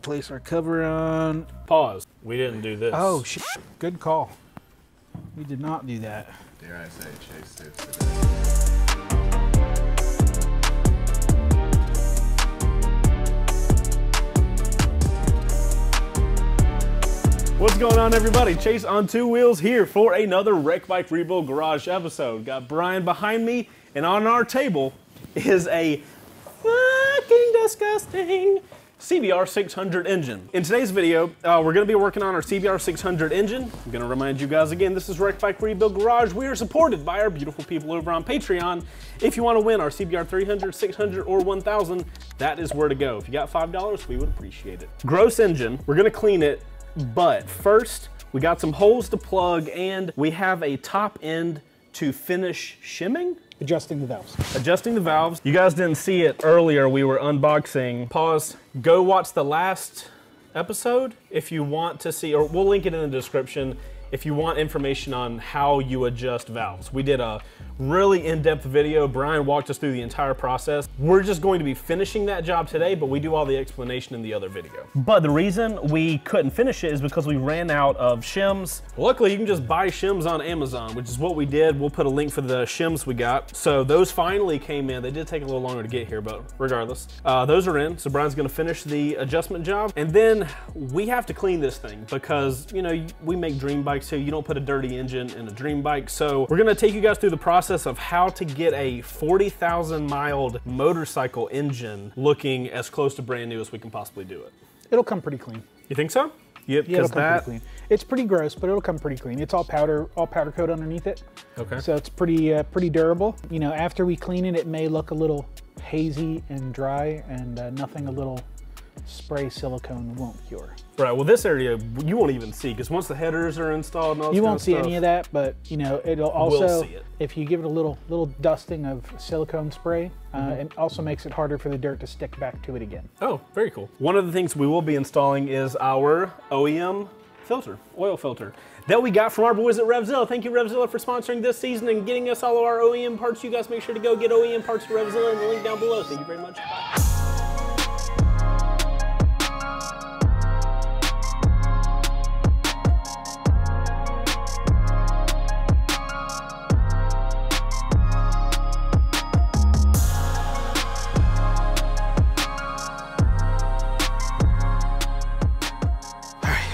Place our cover on. Pause. We didn't do this. Oh, shit. Good call. We did not do that. Dare I say, Chase saves the day. What's going on, everybody? Chase on Two Wheels here for another Wreck Bike Rebuild Garage episode. Got Brian behind me, and on our table is a fucking disgusting CBR 600 engine. In today's video, we're going to be working on our CBR 600 engine. I'm going to remind you guys again, this is Wreck Bike Rebuild Garage. We are supported by our beautiful people over on Patreon. If you want to win our CBR 300, 600, or 1000, that is where to go. If you got $5, we would appreciate it. Gross engine. We're going to clean it. But first, we got some holes to plug, and we have a top end to finish shimming? Adjusting the valves. Adjusting the valves. You guys didn't see it earlier. We were unboxing. Pause. Go watch the last episode if you want to see, or we'll link it in the description if you want information on how you adjust valves. We did a really in-depth video. Brian walked us through the entire process. We're just going to be finishing that job today, but we do all the explanation in the other video. But the reason we couldn't finish it is because we ran out of shims. Luckily, you can just buy shims on Amazon, which is what we did. We'll put a link for the shims we got. So those finally came in. They did take a little longer to get here, but regardless, those are in. So Brian's gonna finish the adjustment job. And then we have to clean this thing because, you know, we make dream bikes here. You don't put a dirty engine in a dream bike. So we're gonna take you guys through the process of how to get a 40,000 mile motorcycle engine looking as close to brand new as we can possibly do it. It'll come pretty clean. You think so? Yep, yeah, it'll come pretty clean. It's pretty gross, but it'll come pretty clean. It's all powder coat underneath it. Okay. So it's pretty durable. You know, after we clean it, it may look a little hazy and dry, and nothing a little spray silicone won't cure. Right, well this area you won't even see because once the headers are installed and all you won't see any of that, but you know, it'll also, we'll see it. If you give it a little dusting of silicone spray, it also makes it harder for the dirt to stick back to it again. Oh, very cool. One of the things we will be installing is our OEM filter, oil filter, that we got from our boys at Revzilla. Thank you, Revzilla, for sponsoring this season and getting us all of our OEM parts. You guys make sure to go get OEM parts at Revzilla in the link down below. Thank you very much. Bye.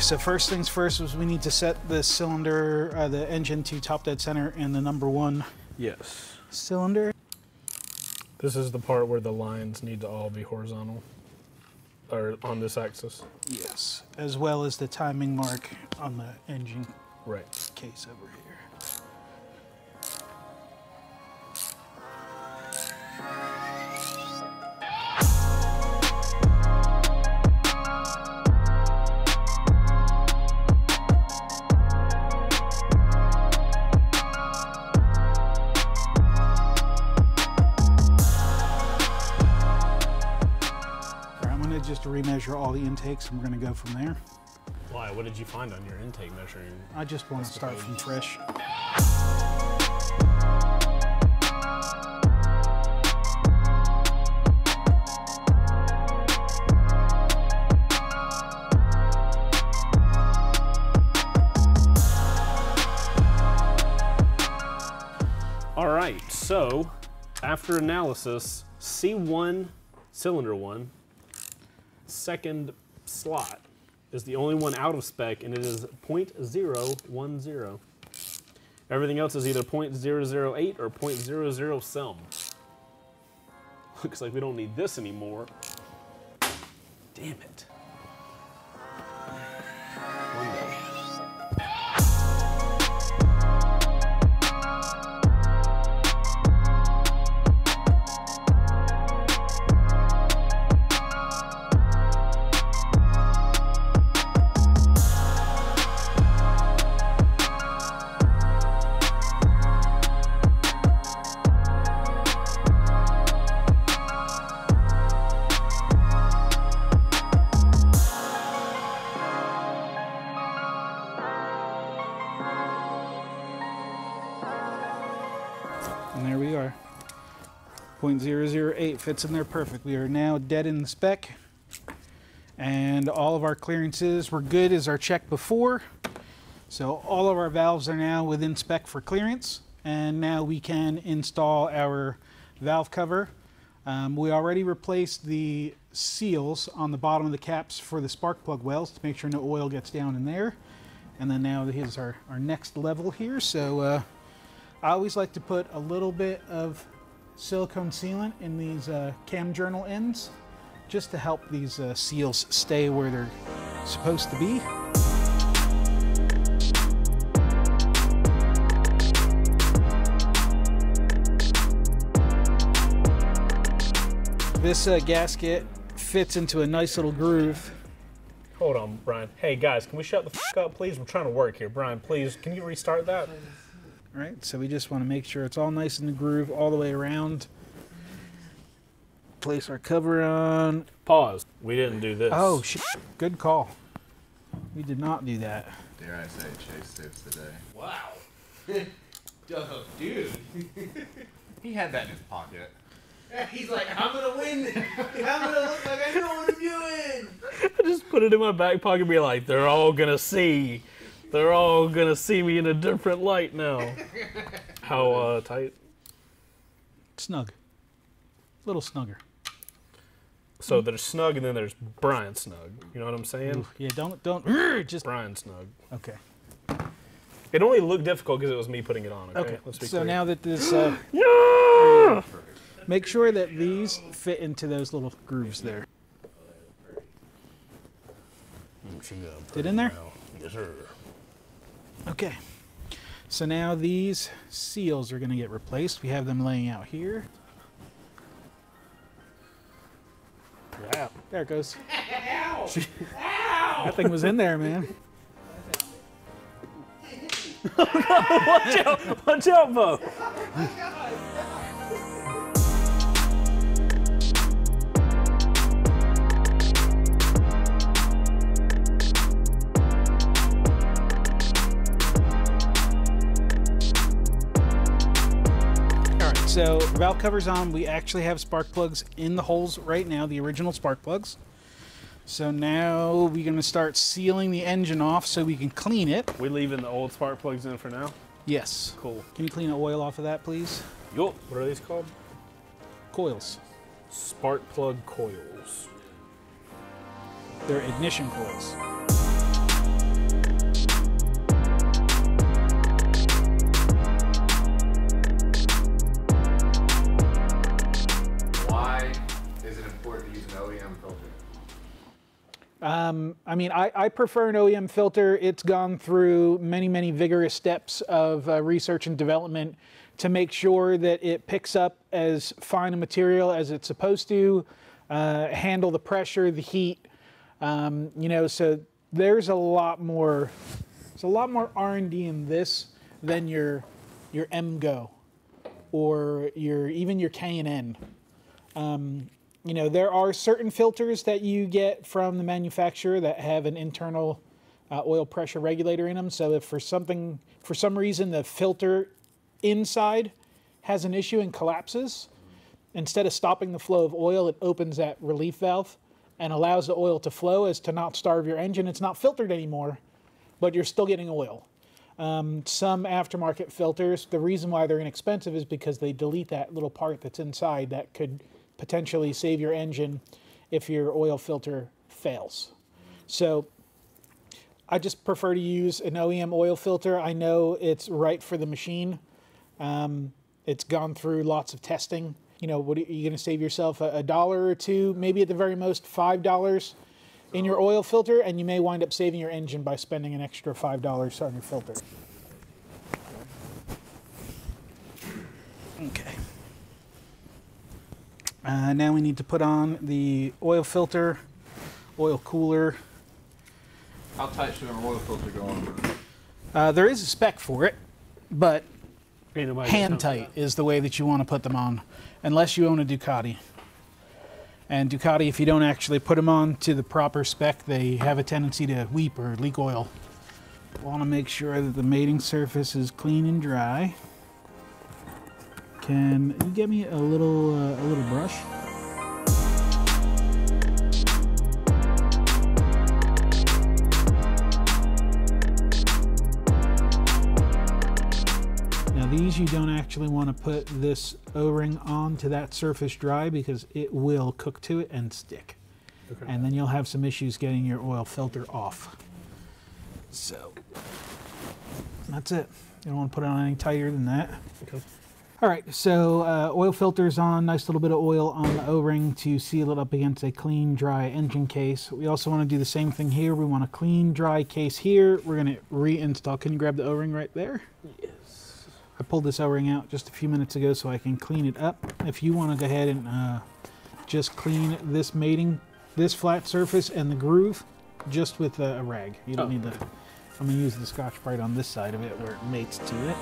So first things first is we need to set the cylinder, the engine to top dead center in the #1 cylinder. This is the part where the lines need to all be horizontal, or on this axis. Yes, as well as the timing mark on the engine case over here. Just to remeasure all the intakes, and we're going to go from there. Why? What did you find on your intake measuring? I just want to start from fresh. All right, so after analysis, C1, cylinder 1, second slot is the only one out of spec, and it is 0.010. Everything else is either 0.008 or 0.00 some. Looks like we don't need this anymore. Damn it. One day. And there we are. 0.008 fits in there perfect. We are now dead in the spec. And all of our clearances were good as our check before. So all of our valves are now within spec for clearance. And now we can install our valve cover. We already replaced the seals on the bottom of the caps for the spark plug wells to make sure no oil gets down in there. And then now here's our next level here. So I always like to put a little bit of silicone sealant in these cam journal ends just to help these seals stay where they're supposed to be. This gasket fits into a nice little groove. Hold on, Brian. Hey guys, can we shut the f up, please? We're trying to work here. Brian, please, can you restart that? All right, so we just want to make sure it's all nice in the groove all the way around. Place our cover on. Pause. We didn't do this. Oh, shit. Good call. We did not do that. Dare I say, Chase saves the day. Wow. Dude. He had that in his pocket. He's like, I'm gonna win. I'm gonna look like I know what I'm doing. I just put it in my back pocket and be like, they're all gonna see. They're all gonna see me in a different light now. How tight? Snug. A little snugger. So there's snug and then there's Brian snug. You know what I'm saying? Ooh, yeah, don't, just Brian snug. Okay. It only looked difficult because it was me putting it on. Okay. Let's be so clear. now that this, Yeah! make sure that these fit into those little grooves there. Fit in there? Yes, sir. Okay. So now these seals are going to get replaced. We have them laying out here. Yeah. There it goes. Ow! Ow! That thing was in there, man. Watch out, Bo. So valve cover's on. We actually have spark plugs in the holes right now, the original spark plugs. So now we're going to start sealing the engine off so we can clean it. We leaving the old spark plugs in for now? Yes. Cool. Can you clean the oil off of that, please? Yo, what are these called? Coils. Spark plug coils. They're ignition coils. I mean, I prefer an OEM filter. It's gone through many, many vigorous steps of research and development to make sure that it picks up as fine a material as it's supposed to, handle the pressure, the heat. You know, so there's a lot more R&D in this than your MGO or even your K&N. You know, there are certain filters that you get from the manufacturer that have an internal oil pressure regulator in them. So if for some reason the filter inside has an issue and collapses, instead of stopping the flow of oil, it opens that relief valve and allows the oil to flow as to not starve your engine. It's not filtered anymore, but you're still getting oil. Some aftermarket filters, the reason why they're inexpensive is because they delete that little part that's inside that could potentially save your engine if your oil filter fails. So I just prefer to use an OEM oil filter. I know it's right for the machine. It's gone through lots of testing. You know, what are you going to save yourself $1 or $2, maybe at the very most $5 in your oil filter, and you may wind up saving your engine by spending an extra $5 on your filter. Okay. Now we need to put on the oil filter, oil cooler. How tight should an oil filter go on? There is a spec for it, but hand tight is the way that you want to put them on, unless you own a Ducati. And Ducati, if you don't actually put them on to the proper spec, they have a tendency to weep or leak oil. Want to make sure that the mating surface is clean and dry. Can you get me a little brush? is you don't actually want to put this O-ring onto that surface dry because it will cook to it and stick. Okay. And then you'll have some issues getting your oil filter off. So that's it. You don't want to put it on any tighter than that. Okay. All right, so oil filter's on, nice little bit of oil on the O-ring to seal it up against a clean, dry engine case. We also want to do the same thing here. We want a clean, dry case here. We're going to reinstall. Can you grab the O-ring right there? Yes. I pulled this O-ring out just a few minutes ago so I can clean it up. If you want to go ahead and just clean this mating, this flat surface and the groove just with a rag. You don't need the... I'm going to use the Scotch-Brite on this side of it where it mates to it.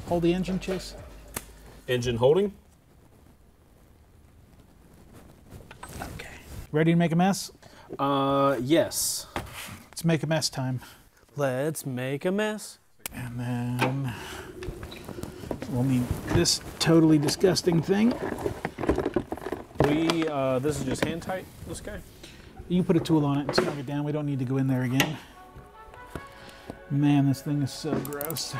Hold the engine, Chase. Engine holding. Okay. Ready to make a mess? Yes. Let's make a mess time. Let's make a mess. And then we'll need this totally disgusting thing. This is just hand tight, this guy? You put a tool on it and snug it down. We don't need to go in there again. Man, this thing is so gross.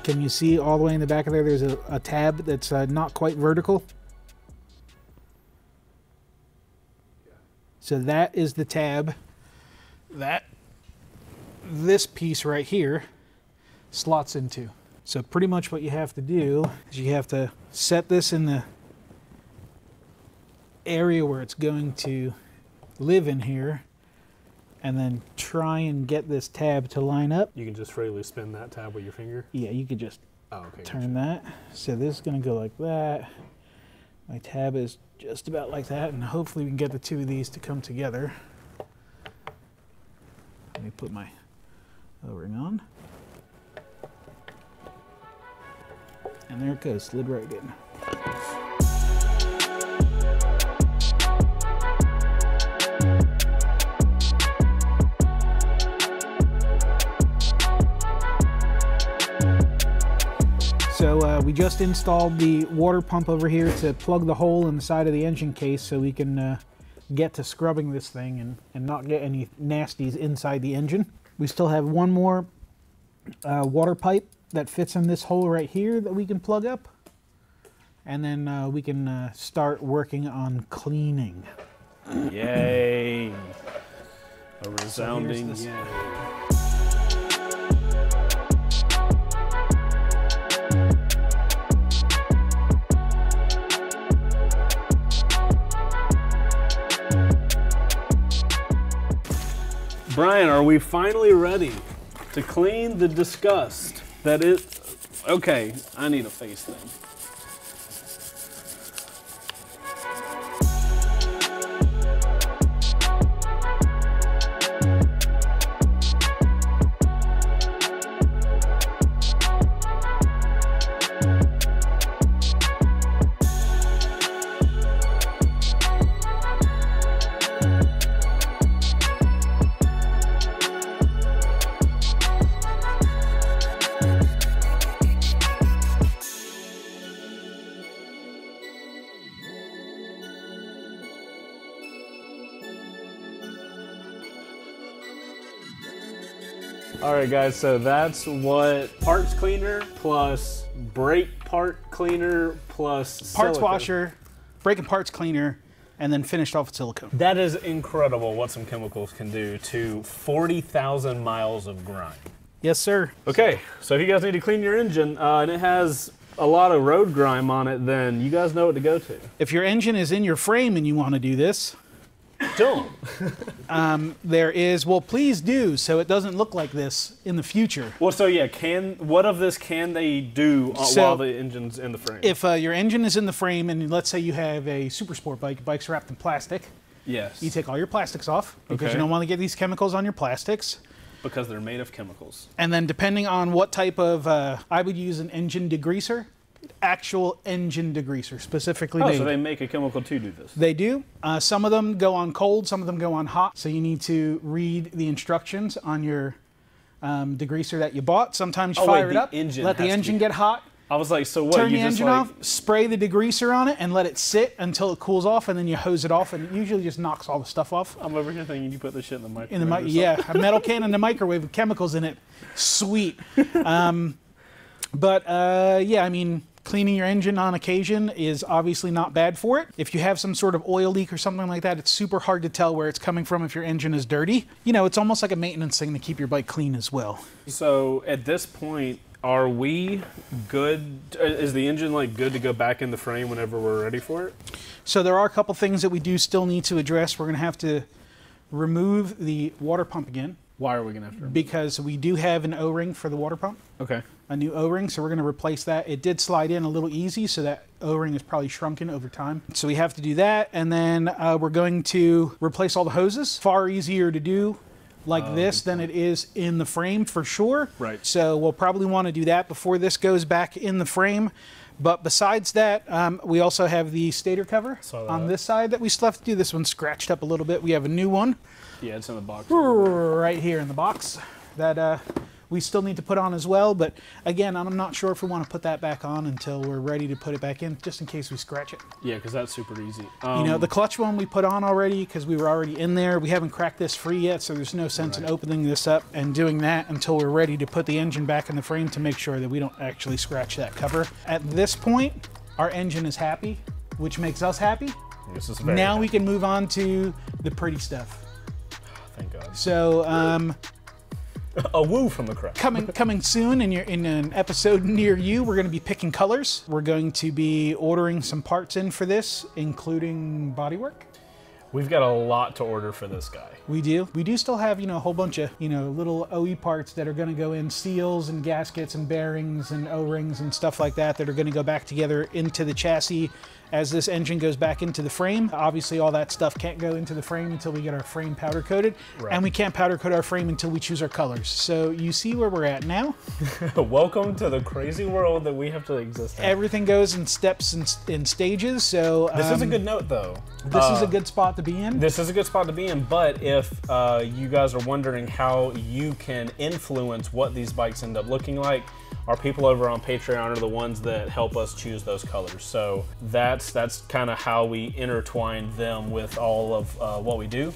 Can you see all the way in the back of there, there's a tab that's not quite vertical? So that is the tab that this piece right here slots into. So pretty much what you have to do is you have to set this in the area where it's going to live in here, and then try and get this tab to line up. You can just freely spin that tab with your finger? Yeah, you could just turn that. So this is going to go like that. My tab is just about like that, and hopefully we can get the two of these to come together. Let me put my O-ring on. And there it goes, slid right in. So we just installed the water pump over here to plug the hole in the side of the engine case so we can get to scrubbing this thing and not get any nasties inside the engine. We still have one more water pipe that fits in this hole right here that we can plug up. And then we can start working on cleaning. Yay! A resounding yay. Brian, are we finally ready to clean the disgust that is... Okay, I need a face thing. Alright guys, so that's what parts cleaner plus brake part cleaner plus parts washer, brake and parts cleaner, and then finished off with silicone. That is incredible what some chemicals can do to 40,000 miles of grime. Yes, sir. Okay, so if you guys need to clean your engine and it has a lot of road grime on it, then you guys know what to go to. If your engine is in your frame and you want to do this, don't. There is, well, please do, so it doesn't look like this in the future. Well, so yeah, what of this can they do while the engine's in the frame? If your engine is in the frame, and let's say you have a super sport bike, bike's wrapped in plastic. Yes. You take all your plastics off because you don't want to get these chemicals on your plastics. Because they're made of chemicals. And then depending on what type of, I would use an engine degreaser. actual engine degreaser, specifically made. So they make a chemical to do this? They do. Some of them go on cold, some of them go on hot. So you need to read the instructions on your degreaser that you bought. Sometimes you fire it up, let the engine get hot. I was like, so what? Turn the engine off, spray the degreaser on it, and let it sit until it cools off, and then you hose it off, and it usually just knocks all the stuff off. I'm over here thinking you put the shit in the microwave. Yeah, a metal can in the microwave with chemicals in it. Sweet. Yeah, I mean, cleaning your engine on occasion is obviously not bad for it. If you have some sort of oil leak or something like that, it's super hard to tell where it's coming from if your engine is dirty. You know, it's almost like a maintenance thing to keep your bike clean as well. So at this point, are we good? Is the engine like good to go back in the frame whenever we're ready for it? So there are a couple things that we do still need to address. We're going to have to remove the water pump again. Why are we going to have to remove it? Because we do have an O-ring for the water pump. Okay. A new O-ring, so we're going to replace that. It did slide in a little easy, so that O-ring is probably shrunken over time. So we have to do that, and then we're going to replace all the hoses. Far easier to do like this than it is in the frame for sure. Right. So we'll probably want to do that before this goes back in the frame. But besides that, we also have the stator cover on this side that we still have to do. This one's scratched up a little bit. We have a new one. Yeah, it's in the box. Right here in the box that we still need to put on as well. But again, I'm not sure if we want to put that back on until we're ready to put it back in, just in case we scratch it. Yeah, because that's super easy. You know, the clutch one we put on already because we were already in there. We haven't cracked this free yet, so there's no sense in opening this up and doing that until we're ready to put the engine back in the frame to make sure that we don't actually scratch that cover. At this point, our engine is happy, which makes us happy. This is very now happy. we can move on to the pretty stuff. Thank God. So, a woo from the crowd. Coming soon in an episode near you, we're going to be picking colors. We're going to be ordering some parts in for this, including bodywork. We've got a lot to order for this guy. We do. We do still have, a whole bunch of, little OE parts that are going to go in, seals and gaskets and bearings and O-rings and stuff like that are going to go back together into the chassis as this engine goes back into the frame. Obviously, all that stuff can't go into the frame until we get our frame powder coated. Right. And we can't powder coat our frame until we choose our colors. So you see where we're at now. Welcome to the crazy world that we have to exist in. Everything goes in steps and in stages. So this is a good note, though. This is a good spot to be in. This is a good spot to be in, but if you guys are wondering how you can influence what these bikes end up looking like, our people over on Patreon are the ones that help us choose those colors. So that's kind of how we intertwine them with all of what we do.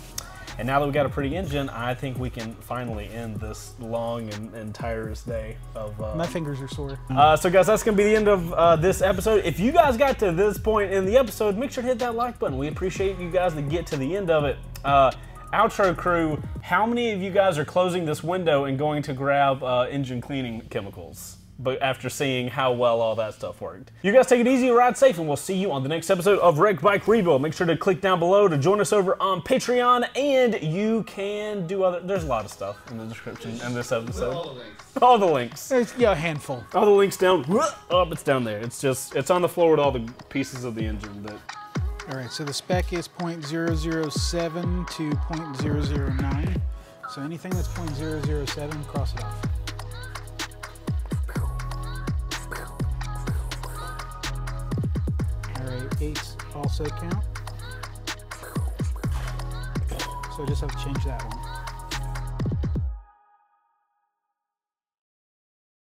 And now that we've got a pretty engine, I think we can finally end this long and tireless day of... My fingers are sore. So guys, that's going to be the end of this episode. If you guys got to this point in the episode, make sure to hit that like button. We appreciate you guys that get to the end of it. Outro crew, how many of you guys are closing this window and going to grab engine cleaning chemicals? But after seeing how well all that stuff worked. You guys take it easy, ride safe, and we'll see you on the next episode of Wrecked Bike Rebuild. Make sure to click down below to join us over on Patreon, and you can do there's a lot of stuff in the description in this episode. All the links. There's a handful. All the links down, it's down there. It's on the floor with all the pieces of the engine. All right, so the spec is 0.007 to 0.009. So anything that's 0.007, cross it off. Ace also count. So I just have to change that one.